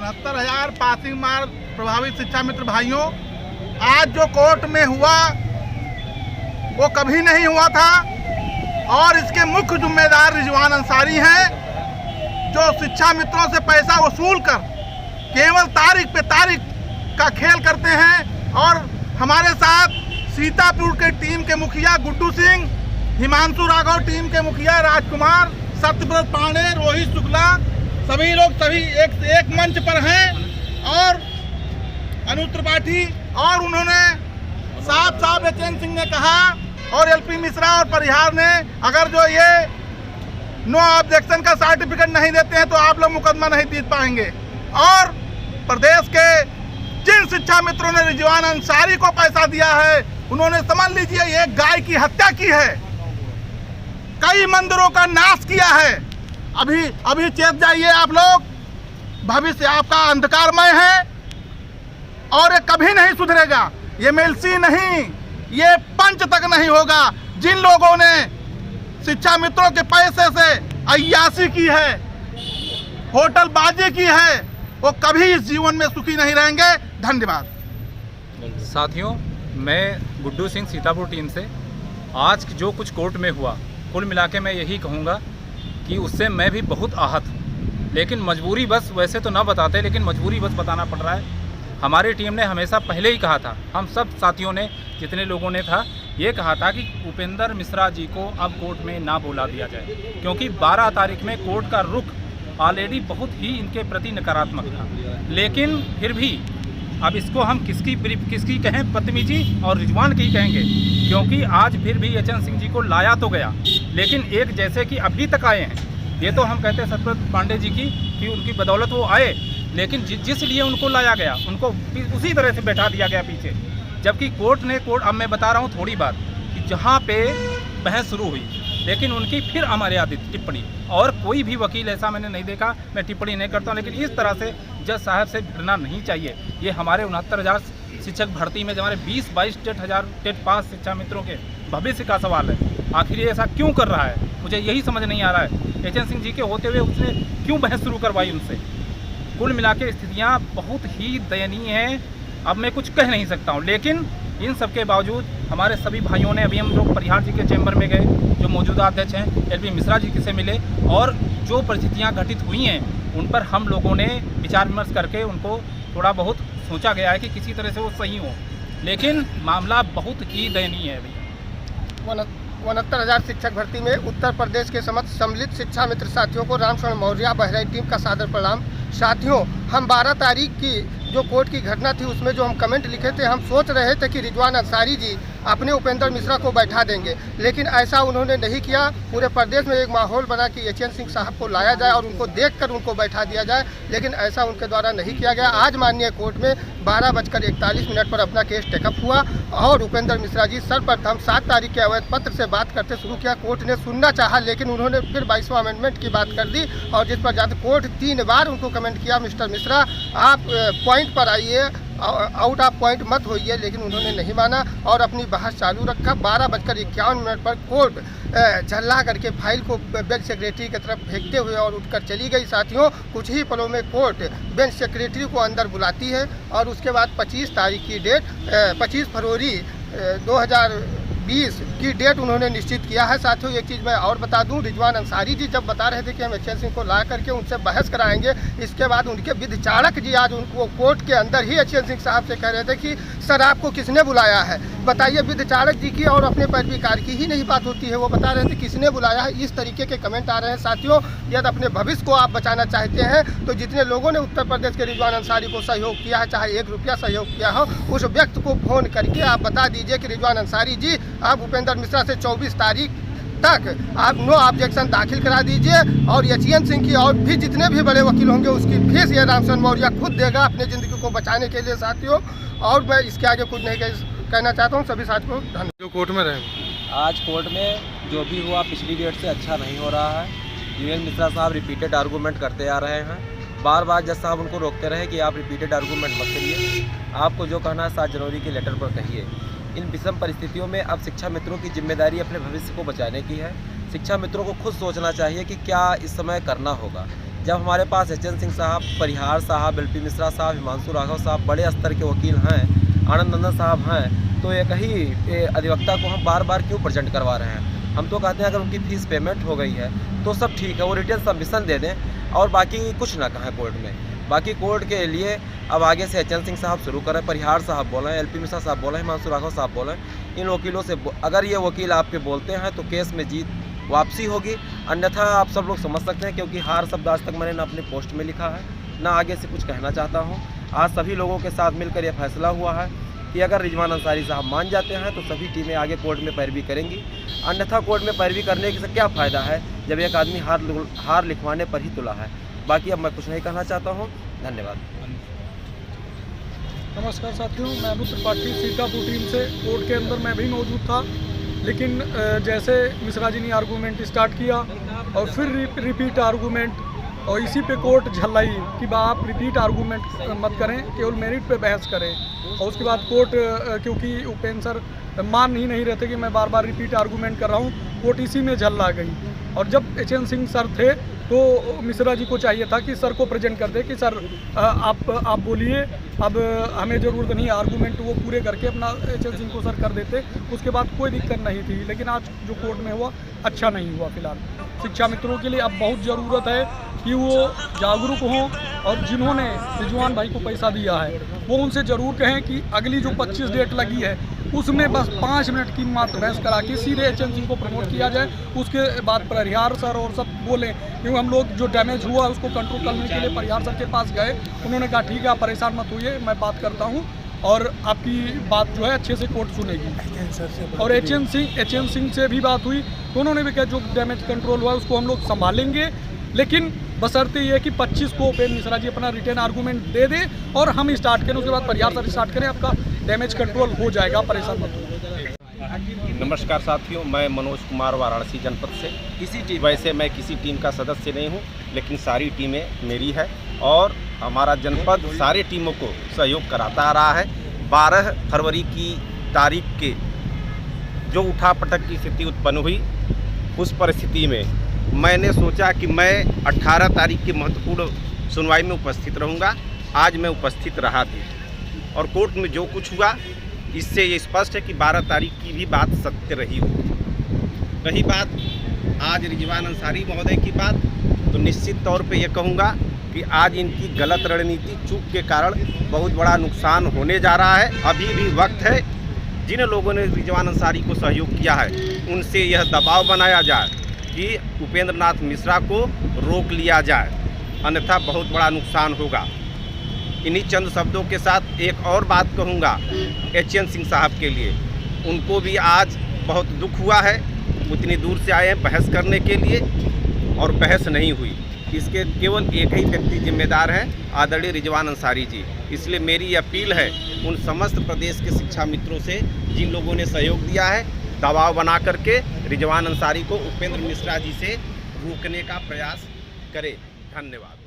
69,000 passing mark प्रभावित शिक्षा मित्र भाइयों, आज जो कोर्ट में हुआ वो कभी नहीं हुआ था और इसके मुख्य जिम्मेदार रिजवान अंसारी हैं, जो शिक्षा मित्रों से पैसा वसूल कर केवल तारीख पे तारीख का खेल करते हैं। और हमारे साथ सीतापुर के टीम के मुखिया गुड्डू सिंह, हिमांशु राघव टीम के मुखिया राजकुमार, सत्यव्रत पांडे, रोहित शुक्ला, सभी लोग एक मंच पर हैं और अनु त्रिपाठी, और उन्होंने साफ एचएन सिंह ने कहा और एलपी मिश्रा और परिहार ने, अगर जो ये नो ऑब्जेक्शन का सर्टिफिकेट नहीं देते हैं तो आप लोग मुकदमा नहीं जीत पाएंगे। और प्रदेश के जिन शिक्षा मित्रों ने रिजवान अंसारी को पैसा दिया है, उन्होंने समझ लीजिए एक गाय की हत्या की है, कई मंदिरों का नाश किया है। अभी चेत जाइए आप लोग, भविष्य आपका अंधकारमय है और ये कभी नहीं सुधरेगा। ये मेलसी नहीं, ये पंच तक नहीं होगा। जिन लोगों ने शिक्षा मित्रों के पैसे से अय्याशी की है, होटलबाजी की है, वो कभी इस जीवन में सुखी नहीं रहेंगे। धन्यवाद। साथियों, मैं गुड्डू सिंह सीतापुर टीम से, आज जो कुछ कोर्ट में हुआ, कुल मिला के मैं यही कहूँगा कि उससे मैं भी बहुत आहत हूँ, लेकिन मजबूरी बस, वैसे तो ना बताते लेकिन मजबूरी बस बताना पड़ रहा है। हमारी टीम ने हमेशा पहले ही कहा था, हम सब साथियों ने, जितने लोगों ने था, ये कहा था कि उपेंद्र मिश्रा जी को अब कोर्ट में ना बुला दिया जाए, क्योंकि 12 तारीख में कोर्ट का रुख ऑलरेडी बहुत ही इनके प्रति नकारात्मक था। लेकिन फिर भी अब इसको हम किसकी कहें, बदतमीजी और रिजवान की कहेंगे, क्योंकि आज फिर भी एचएन सिंह जी को लाया तो गया, लेकिन एक जैसे कि अभी तक आए हैं। ये तो हम कहते हैं सत्यव्रत पांडे जी की कि उनकी बदौलत वो आए, लेकिन जिस लिए उनको लाया गया उनको उसी तरह से बैठा दिया गया पीछे। जबकि कोर्ट, अब मैं बता रहा हूँ थोड़ी बात, कि जहाँ पे बहस शुरू हुई, लेकिन उनकी फिर अमर्यादित टिप्पणी, और कोई भी वकील ऐसा मैंने नहीं देखा, मैं टिप्पणी नहीं करता हूँ, लेकिन इस तरह से जज साहब से भिड़ना नहीं चाहिए। ये हमारे 69,000 शिक्षक भर्ती में हमारे 20-22 टेट पास शिक्षा मित्रों के भविष्य का सवाल है। आखिर ये ऐसा क्यों कर रहा है, मुझे यही समझ नहीं आ रहा है। एचएन सिंह जी के होते हुए उसने क्यों बहस शुरू करवाई उनसे। कुल मिला के स्थितियाँ बहुत ही दयनीय हैं। अब मैं कुछ कह नहीं सकता हूँ, लेकिन इन सब के बावजूद हमारे सभी भाइयों ने, अभी हम लोग परिहार जी के चैम्बर में गए, जो मौजूदा अध्यक्ष हैं एलपी मिश्रा जी से मिले, और जो परिस्थितियाँ घटित हुई हैं उन पर हम लोगों ने विचार विमर्श करके उनको थोड़ा बहुत सोचा गया है कि किसी तरह से वो सही हो, लेकिन मामला बहुत ही दयनीय है। 69,000 शिक्षक भर्ती में उत्तर प्रदेश के समस्त सम्मिलित शिक्षा मित्र साथियों को रामचंद्र मौर्य बहराइच टीम का सादर प्रणाम। साथियों, हम 12 तारीख की जो कोर्ट की घटना थी उसमें जो हम कमेंट लिखे थे, हम सोच रहे थे कि रिजवान अंसारी जी अपने उपेंद्र मिश्रा को बैठा देंगे, लेकिन ऐसा उन्होंने नहीं किया। पूरे प्रदेश में एक माहौल बना कि एचएन सिंह साहब को लाया जाए और उनको देखकर उनको बैठा दिया जाए, लेकिन ऐसा उनके द्वारा नहीं किया गया। आज माननीय कोर्ट में 12:41 पर अपना केस टेकअप हुआ और उपेंद्र मिश्रा जी सर्वप्रथम 7 तारीख के अवैध पत्र से बात करते शुरू किया। कोर्ट ने सुनना चाहा, लेकिन उन्होंने फिर 22वां अमेंडमेंट की बात कर दी, और जिस पर जाते कोर्ट 3 बार उनको कमेंट किया, मिस्टर मिश्रा आप पॉइंट पर आइए, आउट ऑफ पॉइंट मत होइए, लेकिन उन्होंने नहीं माना और अपनी बहस चालू रखा। 12:51 पर कोर्ट झल्ला करके फाइल को बेंच सेक्रेटरी की तरफ फेंकते हुए और उठकर चली गई। साथियों, कुछ ही पलों में कोर्ट बेंच सेक्रेटरी को अंदर बुलाती है और उसके बाद 25 तारीख की डेट 25 फरवरी 2020 की डेट उन्होंने निश्चित किया है। साथियों, एक चीज़ मैं और बता दूं, रिजवान अंसारी जी जब बता रहे थे कि हम एचएन सिंह को ला करके उनसे बहस कराएंगे, इसके बाद उनके विधिचारक जी आज उनको कोर्ट के अंदर ही एचएन सिंह साहब से कह रहे थे कि सर आपको किसने बुलाया है, बताइए। विधिचारक जी की और अपने पैरवीकार की ही नहीं बात होती है, वो बता रहे थे किसने बुलाया है। इस तरीके के कमेंट आ रहे हैं। साथियों, यदि अपने भविष्य को आप बचाना चाहते हैं तो जितने लोगों ने उत्तर प्रदेश के रिजवान अंसारी को सहयोग किया है, चाहे 1 रुपया सहयोग किया हो, उस व्यक्ति को फोन करके आप बता दीजिए कि रिजवान अंसारी जी आप उपेंद्र मिश्रा से 24 तारीख तक आप नो ऑब्जेक्शन दाखिल करा दीजिए, और एचएन सिंह की और भी जितने भी बड़े वकील होंगे उसकी फीस ये रामचंद्र मौर्य खुद देगा अपनी ज़िंदगी को बचाने के लिए। साथियों, और मैं इसके आगे कुछ नहीं कहना चाहता हूँ। सभी साथियों को धन्यवाद। जो कोर्ट में रहे, आज कोर्ट में जो भी हुआ पिछली डेट से अच्छा नहीं हो रहा है। यूएन मिश्रा साहब रिपीटेड आर्गूमेंट करते आ रहे हैं, बार बार जज साहब उनको रोकते रहे कि आप रिपीटेड आर्गूमेंट मत करिए, आपको जो कहना है 7 जनवरी के लेटर पर कहिए। इन विषम परिस्थितियों में अब शिक्षा मित्रों की जिम्मेदारी अपने भविष्य को बचाने की है। शिक्षा मित्रों को खुद सोचना चाहिए कि क्या इस समय करना होगा। जब हमारे पास एच.एन. सिंह साहब, परिहार साहब, एल.पी. मिश्रा साहब, हिमांशु राघव साहब बड़े स्तर के वकील हैं, आनंद नंदन साहब हैं, तो एक ही अधिवक्ता को हम बार बार क्यों प्रेजेंट करवा रहे हैं? हम तो कहते हैं अगर उनकी फ़ीस पेमेंट हो गई है तो सब ठीक है, वो रिटर्न सबमिशन दे दें और बाकी कुछ ना कहें कोर्ट में। बाकी कोर्ट के लिए अब आगे से एच.एन. सिंह साहब शुरू करें, परिहार साहब बोलें, एल.पी. मिश्रा साहब बोलें, हिमांशु राघव साहब बोलें। इन वकीलों से अगर ये वकील आपके बोलते हैं तो केस में जीत वापसी होगी, अन्यथा आप सब लोग समझ सकते हैं, क्योंकि हार शब्द आज तक मैंने ना अपने पोस्ट में लिखा है ना आगे से कुछ कहना चाहता हूँ। आज सभी लोगों के साथ मिलकर यह फैसला हुआ है कि अगर रिजवान अंसारी साहब मान जाते हैं तो सभी टीमें आगे कोर्ट में पैरवी करेंगी, अन्यथा कोर्ट में पैरवी करने से क्या फ़ायदा है जब एक आदमी हार लिखवाने पर ही तुला है। बाकी अब मैं कुछ नहीं कहना चाहता हूँ। धन्यवाद। नमस्कार साथियों, मैं अनु त्रिपाठी सीतापुर टीम से। कोर्ट के अंदर मैं भी मौजूद था, लेकिन जैसे मिश्रा जी ने आर्गूमेंट स्टार्ट किया और फिर रिपीट आर्गूमेंट, और इसी पे कोर्ट झल्लाई कि आप रिपीट आर्गूमेंट मत करें, केवल मेरिट पे बहस करें। और उसके बाद कोर्ट, क्योंकि उपेंद्र सर मान ही नहीं रहते कि मैं बार बार रिपीट आर्गूमेंट कर रहा हूँ, कोर्ट इसी में झल्ला गई। और जब एच.एन. सिंह सर थे तो मिश्रा जी को चाहिए था कि सर को प्रेजेंट कर दे कि सर आप बोलिए, अब हमें ज़रूरत नहीं आर्गूमेंट, वो पूरे करके अपना एच.एन. सिंह को सर कर देते, उसके बाद कोई दिक्कत नहीं थी। लेकिन आज जो कोर्ट में हुआ अच्छा नहीं हुआ। फिलहाल शिक्षा मित्रों के लिए अब बहुत ज़रूरत है कि वो जागरूक हों, और जिन्होंने रिजवान भाई को पैसा दिया है वो उनसे ज़रूर कहें कि अगली जो 25 डेट लगी है उसमें बस 5 मिनट की मात्र बहस करा के सीधे एच.एन. सिंह को प्रमोट किया जाए। उसके बाद परिहार सर और सब बोलें, क्योंकि हम लोग जो डैमेज हुआ उसको कंट्रोल करने के लिए परिहार सर के पास गए, उन्होंने कहा ठीक है आप परेशान मत होइए, मैं बात करता हूँ और आपकी बात जो है अच्छे से कोर्ट सुनेगी। और एच.एन. सिंह से भी बात हुई तो उन्होंने भी कहा जो डैमेज कंट्रोल हुआ उसको हम लोग संभालेंगे, लेकिन बशर्ते ये कि 25 को उपेंद्र मिश्रा जी अपना रिटर्न आर्गूमेंट दे दें और हम स्टार्ट करें, उसके बाद परिहार सर स्टार्ट करें, आपका डैमेज कंट्रोल हो जाएगा, परेशान मत हो। नमस्कार साथियों, मैं मनोज कुमार, वाराणसी जनपद से। वैसे मैं किसी टीम का सदस्य नहीं हूं, लेकिन सारी टीमें मेरी है और हमारा जनपद सारे टीमों को सहयोग कराता आ रहा है। 12 फरवरी की तारीख के जो उठापटक की स्थिति उत्पन्न हुई, उस परिस्थिति में मैंने सोचा कि मैं 18 तारीख की महत्वपूर्ण सुनवाई में उपस्थित रहूंगा। आज मैं उपस्थित रहा थी और कोर्ट में जो कुछ हुआ इससे ये स्पष्ट है कि 12 तारीख की भी बात सत्य रही हो। रही बात आज रिजवान अंसारी महोदय की बात, तो निश्चित तौर पे ये कहूँगा कि आज इनकी गलत रणनीति चूक के कारण बहुत बड़ा नुकसान होने जा रहा है। अभी भी वक्त है, जिन लोगों ने रिजवान अंसारी को सहयोग किया है उनसे यह दबाव बनाया जाए कि उपेंद्र नाथ मिश्रा को रोक लिया जाए, अन्यथा बहुत बड़ा नुकसान होगा। इन्हीं चंद शब्दों के साथ एक और बात कहूँगा एच.एन. सिंह साहब के लिए, उनको भी आज बहुत दुख हुआ है। उतनी दूर से आए हैं बहस करने के लिए और बहस नहीं हुई, इसके केवल एक ही व्यक्ति जिम्मेदार हैं, आदरणीय रिजवान अंसारी जी। इसलिए मेरी अपील है उन समस्त प्रदेश के शिक्षा मित्रों से जिन लोगों ने सहयोग दिया है, दबाव बना करके रिजवान अंसारी को उपेंद्र मिश्रा जी से रोकने का प्रयास करें। धन्यवाद।